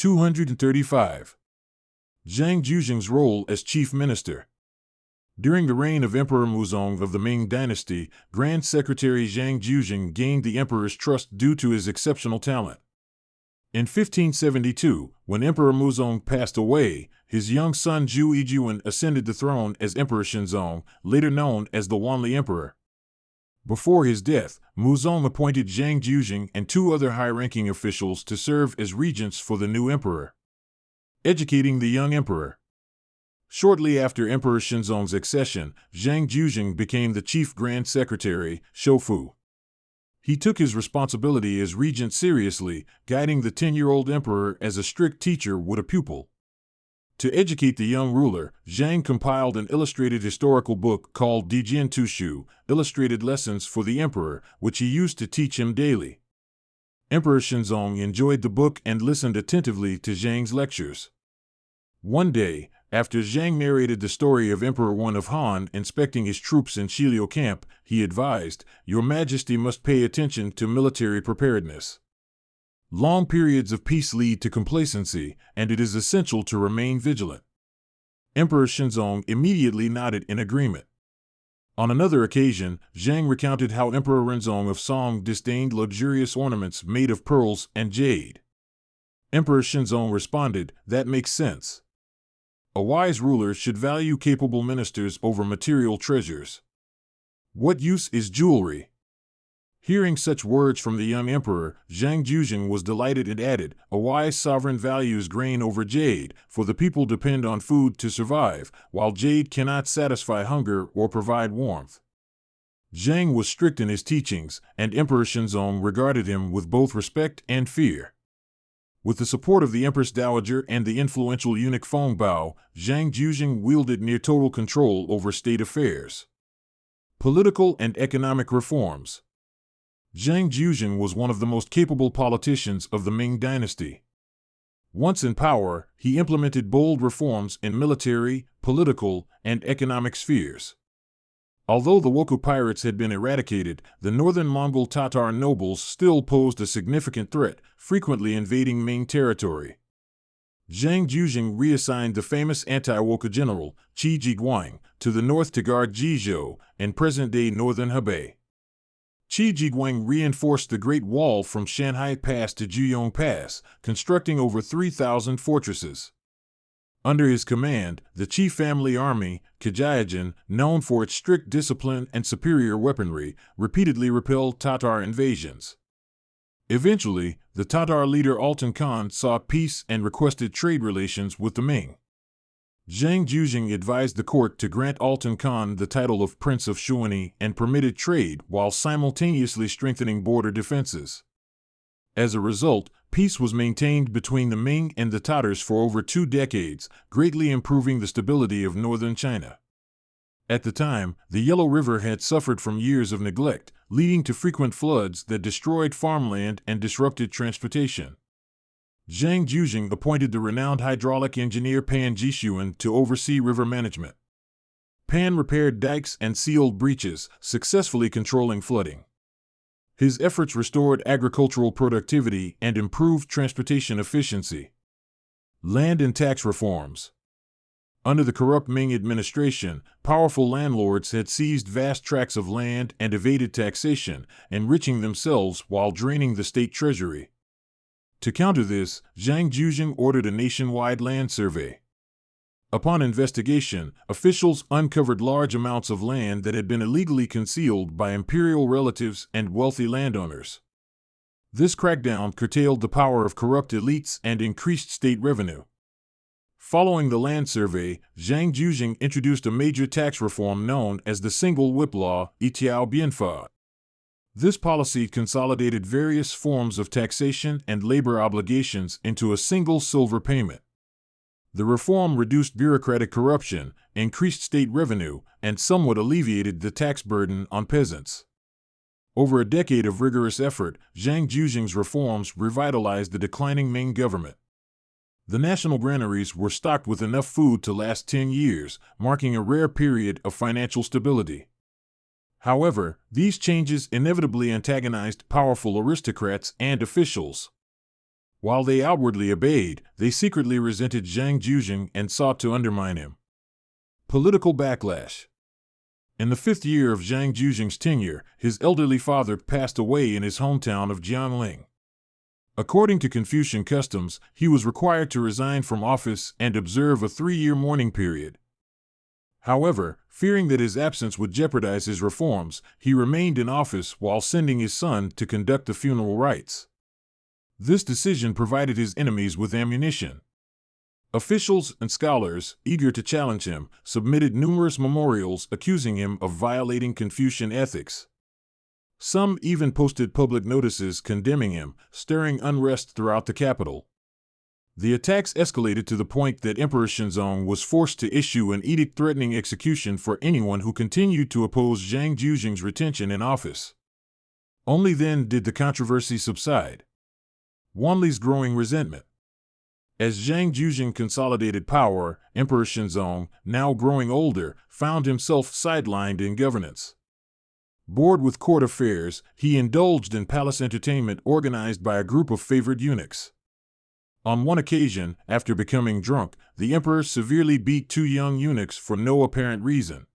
235. Zhang Zhuzheng's role as chief minister. During the reign of Emperor Muzong of the Ming Dynasty, Grand Secretary Zhang Zhuzheng gained the emperor's trust due to his exceptional talent. In 1572, when Emperor Muzong passed away, his young son Zhu Yijuan ascended the throne as Emperor Shenzong, later known as the Wanli Emperor. Before his death, Muzong appointed Zhang Zhuzheng and two other high-ranking officials to serve as regents for the new emperor. Educating the young emperor. Shortly after Emperor Shenzong's accession, Zhang Zhuzheng became the chief grand secretary, Shofu. He took his responsibility as regent seriously, guiding the 10-year-old emperor as a strict teacher would a pupil. To educate the young ruler, Zhang compiled an illustrated historical book called Dijian Tushu, Illustrated Lessons for the Emperor, which he used to teach him daily. Emperor Shenzong enjoyed the book and listened attentively to Zhang's lectures. One day, after Zhang narrated the story of Emperor Wen of Han inspecting his troops in Shiliu camp, he advised, "Your Majesty must pay attention to military preparedness. Long periods of peace lead to complacency, and it is essential to remain vigilant." Emperor Shenzong immediately nodded in agreement. On another occasion, Zhang recounted how Emperor Renzong of Song disdained luxurious ornaments made of pearls and jade. Emperor Shenzong responded, "That makes sense. A wise ruler should value capable ministers over material treasures. What use is jewelry?" Hearing such words from the young emperor, Zhang Zhuzheng was delighted and added, "A wise sovereign values grain over jade, for the people depend on food to survive, while jade cannot satisfy hunger or provide warmth." Zhang was strict in his teachings, and Emperor Shenzong regarded him with both respect and fear. With the support of the Empress Dowager and the influential eunuch Feng Bao, Zhang Zhuzheng wielded near-total control over state affairs. Political and economic reforms. Zhang Zhuzheng was one of the most capable politicians of the Ming Dynasty. Once in power, he implemented bold reforms in military, political, and economic spheres. Although the Wokou pirates had been eradicated, the northern Mongol Tatar nobles still posed a significant threat, frequently invading Ming territory. Zhang Zhuzheng reassigned the famous anti-Wokou general, Qi Jiguang, to the north to guard Jizhou and present-day northern Hebei. Qi Jiguang reinforced the Great Wall from Shanhai Pass to Juyong Pass, constructing over 3,000 fortresses. Under his command, the Qi family army, Kajiajan, known for its strict discipline and superior weaponry, repeatedly repelled Tatar invasions. Eventually, the Tatar leader Altan Khan sought peace and requested trade relations with the Ming. Zhang Zhuzheng advised the court to grant Altan Khan the title of Prince of Shuani and permitted trade while simultaneously strengthening border defenses. As a result, peace was maintained between the Ming and the Tatars for over 2 decades, greatly improving the stability of northern China. At the time, the Yellow River had suffered from years of neglect, leading to frequent floods that destroyed farmland and disrupted transportation. Zhang Zhuzheng appointed the renowned hydraulic engineer Pan Jixuan to oversee river management. Pan repaired dikes and sealed breaches, successfully controlling flooding. His efforts restored agricultural productivity and improved transportation efficiency. Land and tax reforms. Under the corrupt Ming administration, powerful landlords had seized vast tracts of land and evaded taxation, enriching themselves while draining the state treasury. To counter this, Zhang Zhuzheng ordered a nationwide land survey. Upon investigation, officials uncovered large amounts of land that had been illegally concealed by imperial relatives and wealthy landowners. This crackdown curtailed the power of corrupt elites and increased state revenue. Following the land survey, Zhang Zhuzheng introduced a major tax reform known as the Single Whip Law, Itiao Bianfa. This policy consolidated various forms of taxation and labor obligations into a single silver payment. The reform reduced bureaucratic corruption, increased state revenue, and somewhat alleviated the tax burden on peasants. Over a decade of rigorous effort, Zhang Zhuzheng's reforms revitalized the declining Ming government. The national granaries were stocked with enough food to last 10 years, marking a rare period of financial stability. However, these changes inevitably antagonized powerful aristocrats and officials. While they outwardly obeyed, they secretly resented Zhang Juzheng and sought to undermine him. Political backlash. In the 5th year of Zhang Juzheng's tenure, his elderly father passed away in his hometown of Jiangling. According to Confucian customs, he was required to resign from office and observe a 3-year mourning period. However, fearing that his absence would jeopardize his reforms, he remained in office while sending his son to conduct the funeral rites. This decision provided his enemies with ammunition. Officials and scholars, eager to challenge him, submitted numerous memorials accusing him of violating Confucian ethics. Some even posted public notices condemning him, stirring unrest throughout the capital. The attacks escalated to the point that Emperor Shenzong was forced to issue an edict threatening execution for anyone who continued to oppose Zhang Juzheng's retention in office. Only then did the controversy subside. Wanli's growing resentment. As Zhang Juzheng consolidated power, Emperor Shenzong, now growing older, found himself sidelined in governance. Bored with court affairs, he indulged in palace entertainment organized by a group of favored eunuchs. On one occasion, after becoming drunk, the emperor severely beat 2 young eunuchs for no apparent reason.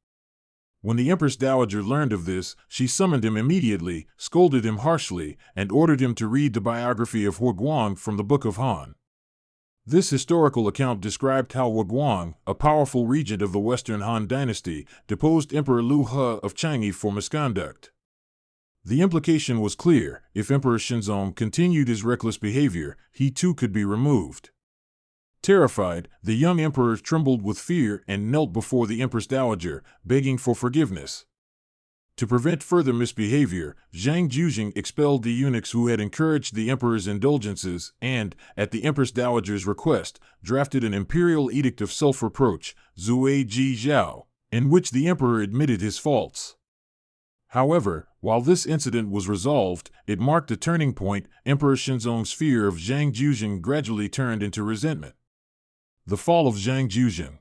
When the Empress Dowager learned of this, she summoned him immediately, scolded him harshly, and ordered him to read the biography of Huguang from the Book of Han. This historical account described how Huguang, a powerful regent of the Western Han dynasty, deposed Emperor Liu He of Changi for misconduct. The implication was clear: if Emperor Shenzong continued his reckless behavior, he too could be removed. Terrified, the young emperor trembled with fear and knelt before the Empress Dowager, begging for forgiveness. To prevent further misbehavior, Zhang Juzheng expelled the eunuchs who had encouraged the emperor's indulgences and, at the Empress Dowager's request, drafted an imperial edict of self-reproach, Zui Ji Zhao, in which the emperor admitted his faults. However, while this incident was resolved, it marked a turning point. Emperor Shenzong's fear of Zhang Juzheng gradually turned into resentment. The fall of Zhang Juzheng.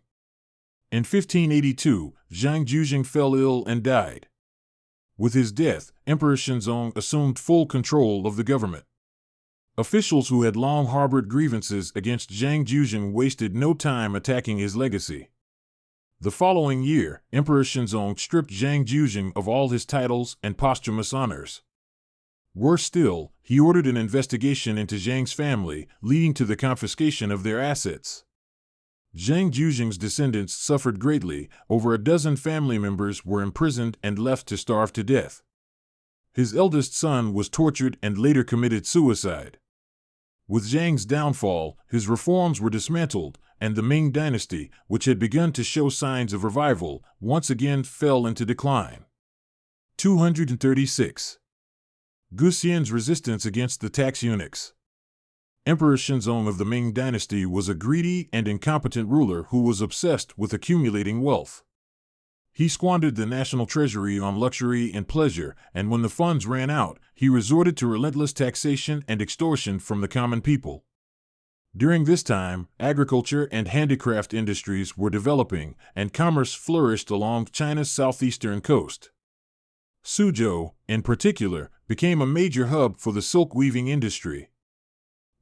In 1582, Zhang Juzheng fell ill and died. With his death, Emperor Shenzong assumed full control of the government. Officials who had long harbored grievances against Zhang Juzheng wasted no time attacking his legacy. The following year, Emperor Shenzong stripped Zhang Juzheng of all his titles and posthumous honors. Worse still, he ordered an investigation into Zhang's family, leading to the confiscation of their assets. Zhang Juzheng's descendants suffered greatly. Over a dozen family members were imprisoned and left to starve to death. His eldest son was tortured and later committed suicide. With Zhang's downfall, his reforms were dismantled, and the Ming dynasty, which had begun to show signs of revival, once again fell into decline. 236. Gu Xian's resistance against the tax eunuchs. Emperor Shenzong of the Ming dynasty was a greedy and incompetent ruler who was obsessed with accumulating wealth. He squandered the national treasury on luxury and pleasure, and when the funds ran out, he resorted to relentless taxation and extortion from the common people. During this time, agriculture and handicraft industries were developing, and commerce flourished along China's southeastern coast. Suzhou, in particular, became a major hub for the silk weaving industry.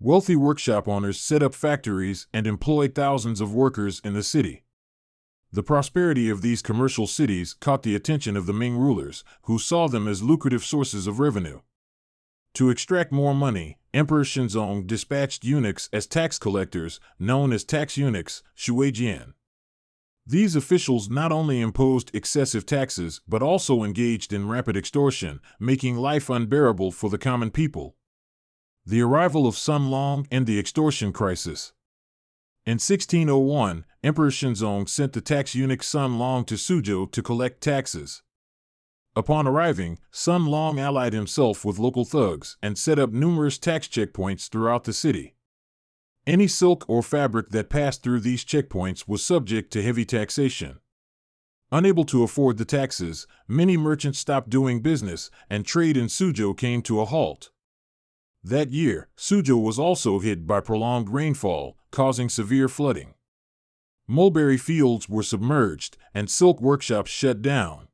Wealthy workshop owners set up factories and employed thousands of workers in the city. The prosperity of these commercial cities caught the attention of the Ming rulers, who saw them as lucrative sources of revenue. To extract more money, Emperor Shenzong dispatched eunuchs as tax collectors, known as tax eunuchs, shuijian. These officials not only imposed excessive taxes but also engaged in rapid extortion, making life unbearable for the common people. The arrival of Sun Long and the extortion crisis. In 1601, Emperor Shenzong sent the tax eunuch Sun Long to Suzhou to collect taxes. Upon arriving, Sun Long allied himself with local thugs and set up numerous tax checkpoints throughout the city. Any silk or fabric that passed through these checkpoints was subject to heavy taxation. Unable to afford the taxes, many merchants stopped doing business, and trade in Suzhou came to a halt. That year, Suzhou was also hit by prolonged rainfall, causing severe flooding. Mulberry fields were submerged, and silk workshops shut down.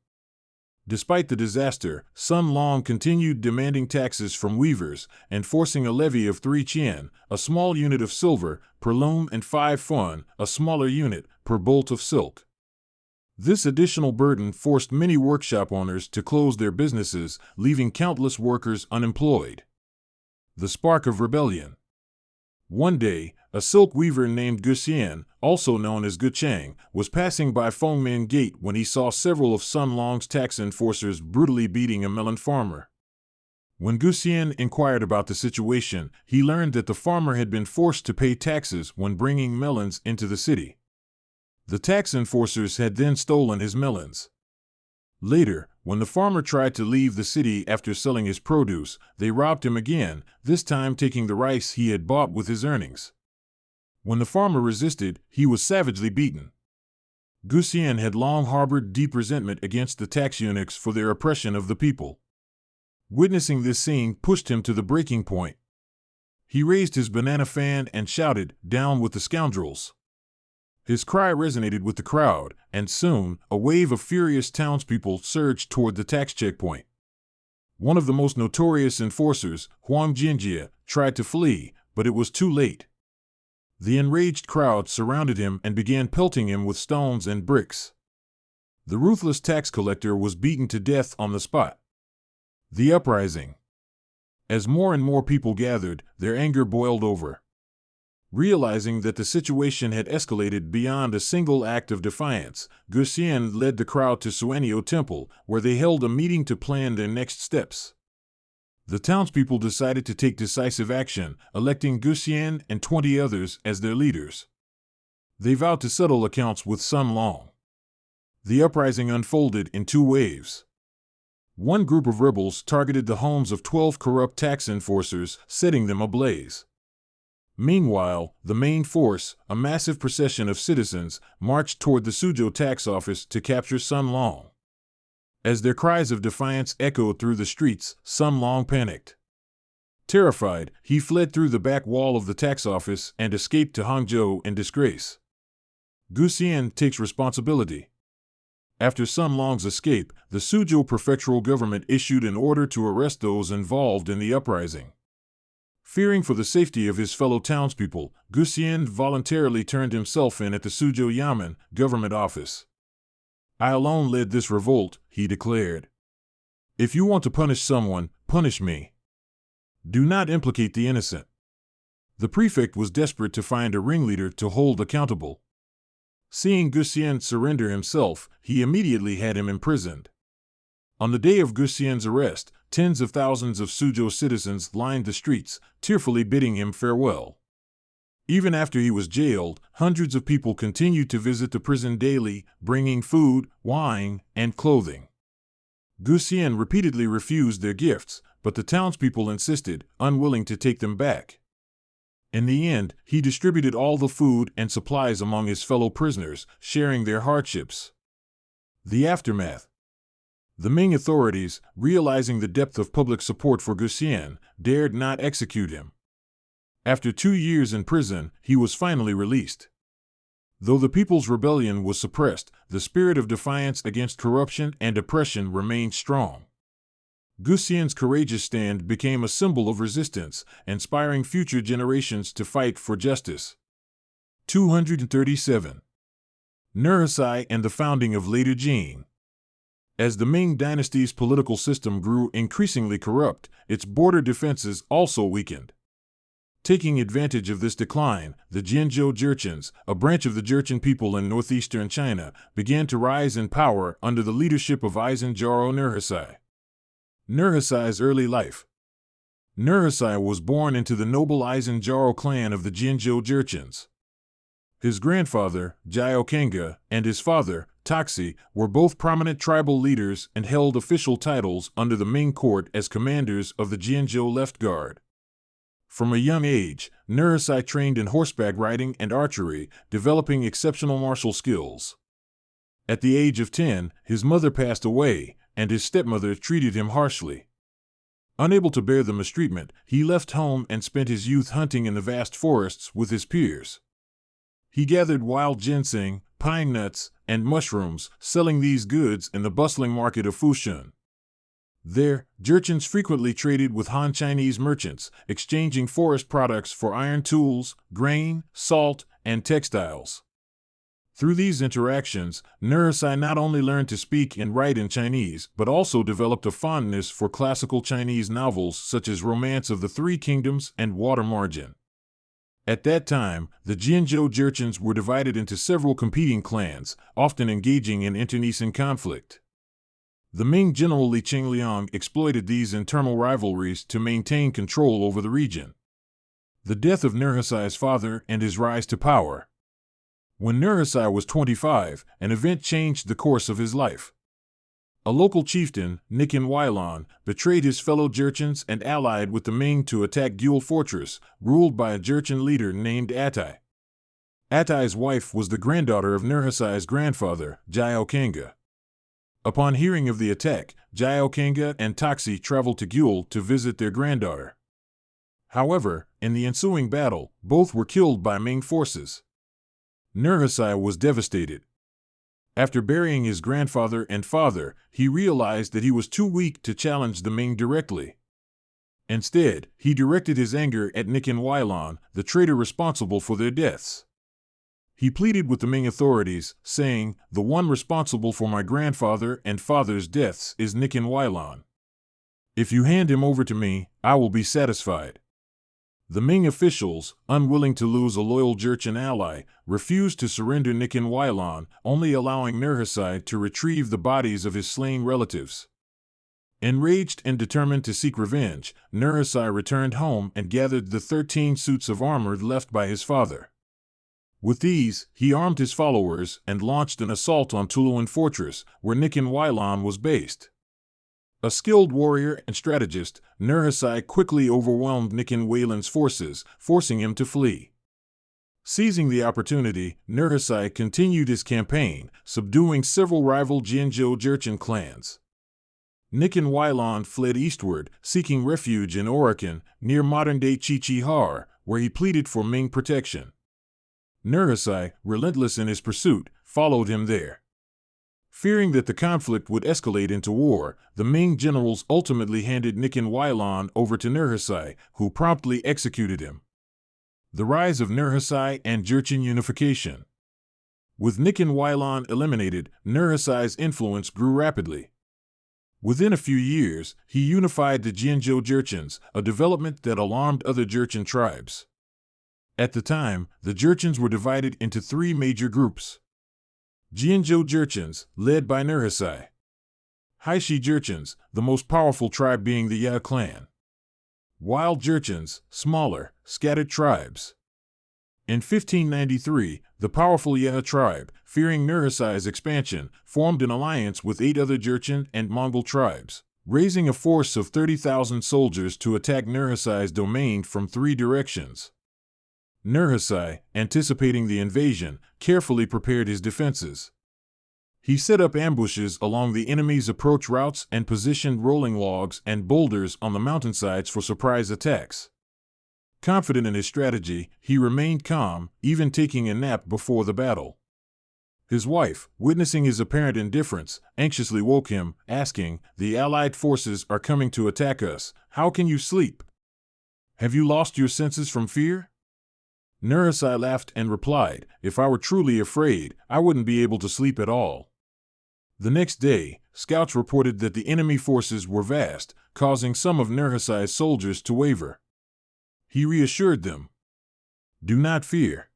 Despite the disaster, Sun Long continued demanding taxes from weavers and forcing a levy of 3 qian, a small unit of silver, per loom and 5 fuan, a smaller unit, per bolt of silk. This additional burden forced many workshop owners to close their businesses, leaving countless workers unemployed. The spark of rebellion. One day, a silk weaver named Gu Xian, also known as Gu Chang, was passing by Fengmen Gate when he saw several of Sun Long's tax enforcers brutally beating a melon farmer. When Gu Xian inquired about the situation, he learned that the farmer had been forced to pay taxes when bringing melons into the city. The tax enforcers had then stolen his melons. Later, when the farmer tried to leave the city after selling his produce, they robbed him again, this time taking the rice he had bought with his earnings. When the farmer resisted, he was savagely beaten. Gu Xian had long harbored deep resentment against the tax eunuchs for their oppression of the people. Witnessing this scene pushed him to the breaking point. He raised his banana fan and shouted, "Down with the scoundrels!" His cry resonated with the crowd, and soon, a wave of furious townspeople surged toward the tax checkpoint. One of the most notorious enforcers, Huang Jinjie, tried to flee, but it was too late. The enraged crowd surrounded him and began pelting him with stones and bricks. The ruthless tax collector was beaten to death on the spot. The uprising. As more and more people gathered, their anger boiled over. Realizing that the situation had escalated beyond a single act of defiance, Gu Xian led the crowd to Suanio Temple, where they held a meeting to plan their next steps. The townspeople decided to take decisive action, electing Gu Xian and 20 others as their leaders. They vowed to settle accounts with Sun Long. The uprising unfolded in 2 waves. One group of rebels targeted the homes of 12 corrupt tax enforcers, setting them ablaze. Meanwhile, the main force, a massive procession of citizens, marched toward the Suzhou tax office to capture Sun Long. As their cries of defiance echoed through the streets, Sun Long panicked. Terrified, he fled through the back wall of the tax office and escaped to Hangzhou in disgrace. Gu Xian takes responsibility. After Sun Long's escape, the Suzhou prefectural government issued an order to arrest those involved in the uprising. Fearing for the safety of his fellow townspeople, Gu Xian voluntarily turned himself in at the Suzhou Yamen government office. "I alone led this revolt," he declared. "If you want to punish someone, punish me. Do not implicate the innocent." The prefect was desperate to find a ringleader to hold accountable. Seeing Gu Xian surrender himself, he immediately had him imprisoned. On the day of Gu Xian's arrest, tens of thousands of Suzhou citizens lined the streets, tearfully bidding him farewell. Even after he was jailed, hundreds of people continued to visit the prison daily, bringing food, wine, and clothing. Gu Xian repeatedly refused their gifts, but the townspeople insisted, unwilling to take them back. In the end, he distributed all the food and supplies among his fellow prisoners, sharing their hardships. The aftermath. The Ming authorities, realizing the depth of public support for Gu Xian, dared not execute him. After 2 years in prison, he was finally released. Though the people's rebellion was suppressed, the spirit of defiance against corruption and oppression remained strong. Gu Xian's courageous stand became a symbol of resistance, inspiring future generations to fight for justice. 237. Nurhaci and the founding of later Jin. As the Ming dynasty's political system grew increasingly corrupt, its border defenses also weakened. Taking advantage of this decline, the Jinzhou Jurchens, a branch of the Jurchen people in northeastern China, began to rise in power under the leadership of Aizen Jaro Nurhaci. Nurhaci's early life. Nurhaci was born into the noble Aizen Jaro clan of the Jinzhou Jurchens. His grandfather, Jiao Kenga, and his father, Taxi, were both prominent tribal leaders and held official titles under the Ming court as commanders of the Jinzhou Left Guard. From a young age, Nurhaci trained in horseback riding and archery, developing exceptional martial skills. At the age of 10, his mother passed away, and his stepmother treated him harshly. Unable to bear the mistreatment, he left home and spent his youth hunting in the vast forests with his peers. He gathered wild ginseng, pine nuts, and mushrooms, selling these goods in the bustling market of Fushun. There, Jurchens frequently traded with Han Chinese merchants, exchanging forest products for iron tools, grain, salt, and textiles. Through these interactions, Nurhaci not only learned to speak and write in Chinese, but also developed a fondness for classical Chinese novels such as Romance of the Three Kingdoms and Water Margin. At that time, the Jianzhou Jurchens were divided into several competing clans, often engaging in internecine conflict. The Ming general Li Qingliang exploited these internal rivalries to maintain control over the region. The death of Nurhaci's father and his rise to power. When Nurhaci was 25, an event changed the course of his life. A local chieftain, Nikin Huailan, betrayed his fellow Jurchens and allied with the Ming to attack Gyul Fortress, ruled by a Jurchen leader named Atai. Atai's wife was the granddaughter of Nurhaci's grandfather, Jiao Kanga. Upon hearing of the attack, Jiao Kanga and Taxi traveled to Gyul to visit their granddaughter. However, in the ensuing battle, both were killed by Ming forces. Nurhaci was devastated. After burying his grandfather and father, he realized that he was too weak to challenge the Ming directly. Instead, he directed his anger at Nikin Huailan, the traitor responsible for their deaths. He pleaded with the Ming authorities, saying, "The one responsible for my grandfather and father's deaths is Nikin Huailan. If you hand him over to me, I will be satisfied." The Ming officials, unwilling to lose a loyal Jurchen ally, refused to surrender Nikin Huailan, only allowing Nurhaci to retrieve the bodies of his slain relatives. Enraged and determined to seek revenge, Nurhaci returned home and gathered the 13 suits of armor left by his father. With these, he armed his followers and launched an assault on Tuluan Fortress, where Nikin Huailan was based. A skilled warrior and strategist, Nurhaci quickly overwhelmed Nikin Huailan's forces, forcing him to flee. Seizing the opportunity, Nurhaci continued his campaign, subduing several rival Jianzhou Jurchen clans. Nikin Huailan fled eastward, seeking refuge in Oroqen, near modern-day Qiqihar, where he pleaded for Ming protection. Nurhaci, relentless in his pursuit, followed him there. Fearing that the conflict would escalate into war, the Ming generals ultimately handed Nikin Huailan over to Nurhaci, who promptly executed him. The rise of Nurhaci and Jurchen unification. With Nikin Huailan eliminated, Nurhaci's influence grew rapidly. Within a few years, he unified the Jianzhou Jurchens, a development that alarmed other Jurchen tribes. At the time, the Jurchens were divided into 3 major groups. Jianzhou Jurchens, led by Nurhaci. Haishi Jurchens, the most powerful tribe being the Ya clan. Wild Jurchens, smaller, scattered tribes. In 1593, the powerful Ya tribe, fearing Nurhaci's expansion, formed an alliance with 8 other Jurchen and Mongol tribes, raising a force of 30,000 soldiers to attack Nurhaci's domain from 3 directions. Nurhaci, anticipating the invasion, carefully prepared his defenses. He set up ambushes along the enemy's approach routes and positioned rolling logs and boulders on the mountainsides for surprise attacks. Confident in his strategy, he remained calm, even taking a nap before the battle. His wife, witnessing his apparent indifference, anxiously woke him, asking, "The Allied forces are coming to attack us. How can you sleep? Have you lost your senses from fear?" Nurhaci laughed and replied, "If I were truly afraid, I wouldn't be able to sleep at all." The next day, scouts reported that the enemy forces were vast, causing some of Nurhaci's soldiers to waver. He reassured them, "Do not fear.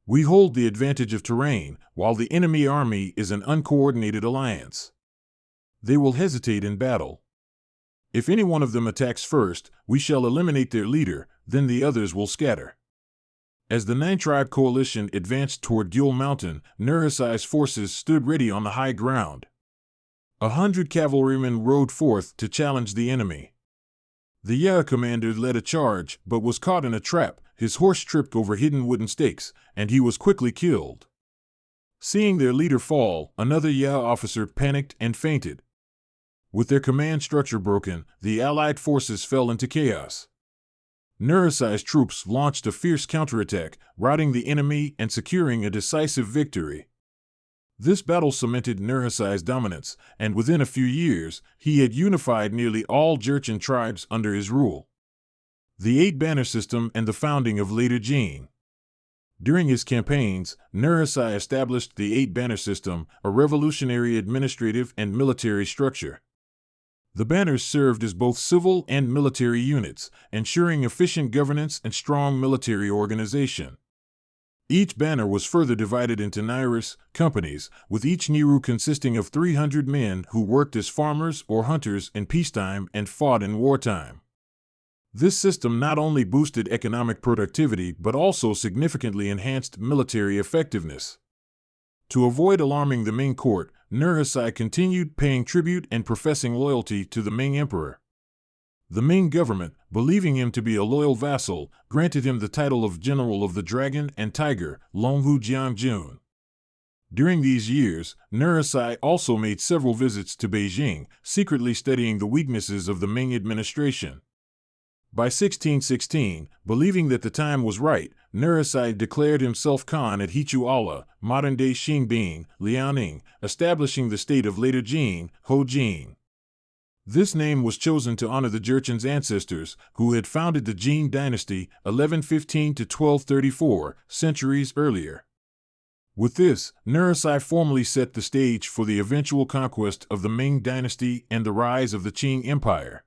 We hold the advantage of terrain, while the enemy army is an uncoordinated alliance. They will hesitate in battle. If any one of them attacks first, we shall eliminate their leader, then the others will scatter." As the 9-tribe coalition advanced toward Gyul Mountain, Nurhaci's forces stood ready on the high ground. 100 cavalrymen rode forth to challenge the enemy. The Ya commander led a charge, but was caught in a trap. His horse tripped over hidden wooden stakes, and he was quickly killed. Seeing their leader fall, another Ya officer panicked and fainted. With their command structure broken, the Allied forces fell into chaos. Nurhaci's troops launched a fierce counterattack, routing the enemy and securing a decisive victory. This battle cemented Nurhasai's dominance, and within a few years, he had unified nearly all Jurchen tribes under his rule. The Eight Banner System and the founding of later Jin. During his campaigns, Nurhasai established the Eight Banner System, a revolutionary administrative and military structure. The banners served as both civil and military units, ensuring efficient governance and strong military organization. Each banner was further divided into Nairis, companies, with each Niru consisting of 300 men who worked as farmers or hunters in peacetime and fought in wartime. This system not only boosted economic productivity but also significantly enhanced military effectiveness. To avoid alarming the Ming court, Nurhasai continued paying tribute and professing loyalty to the Ming emperor. The Ming government, believing him to be a loyal vassal, granted him the title of General of the Dragon and Tiger, Longhu Jiangjun. During these years, Nurhasai also made several visits to Beijing, secretly studying the weaknesses of the Ming administration. By 1616, believing that the time was right, Nurhasai declared himself Khan at Hichuala, modern-day Xinbing, Liaoning, establishing the state of later Jin, Ho-Jin. This name was chosen to honor the Jurchen's ancestors, who had founded the Jin dynasty 1115 to 1234, centuries earlier. With this, Nurhasai formally set the stage for the eventual conquest of the Ming dynasty and the rise of the Qing Empire.